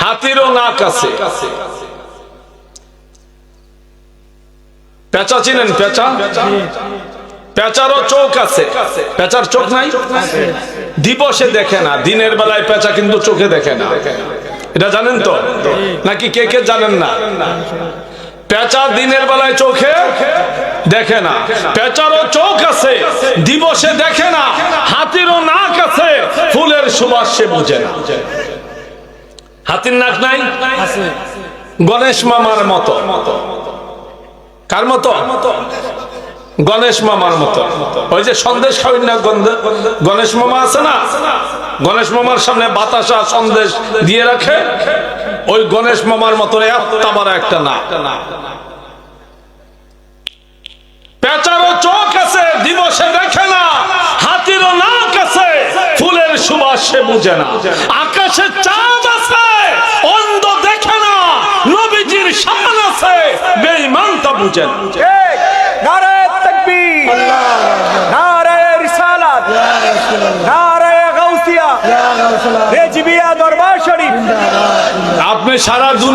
হাতিরও নাক আছে। পেঁচা চিনেন? পেঁচা, পেঁচারও চোখ আছে। পেঁচার চোখ নাই? দিবসে দেখে না, দিনের বেলায় পেঁচা কিন্তু চোখে দেখে না। এটা জানেন তো নাকি কে কে জানেন না? পেঁচা দিনের বেলায় চোখে দেখে না, পেঁচারও চোখ আছে, দিবসে দেখে না। হাতিরও নাক আছে, ফুলের সুবাস সে বুঝে না। হাতির নাক নাই? গণেশ মামার মতো। কার মতো? গণেশ মামার মতো। ওই যে সন্দেশ খাবেন না, গণেশ মামা আছে না, গণেশ মামার সামনে বাতাসা সন্দেশ দিয়ে রাখে, ওই গণেশ মামার মতো এত বড় একটা না। পেঁচারও চোখ আছে, দিবসে দেখে না। হাতিরও নাক আছে, ফুলের সুবাস সে বুঝে না। আকাশে চাঁদ আছে, অন্ধ দেখে না। নবীজির শান আছে, বেঈমান তা বুঝে না। নারে তাকবীর, নারে রিসালাত, নারে গাউসিয়া, রেজবিয়া দরবার শরীফ। আপনি সারা দুনিয়া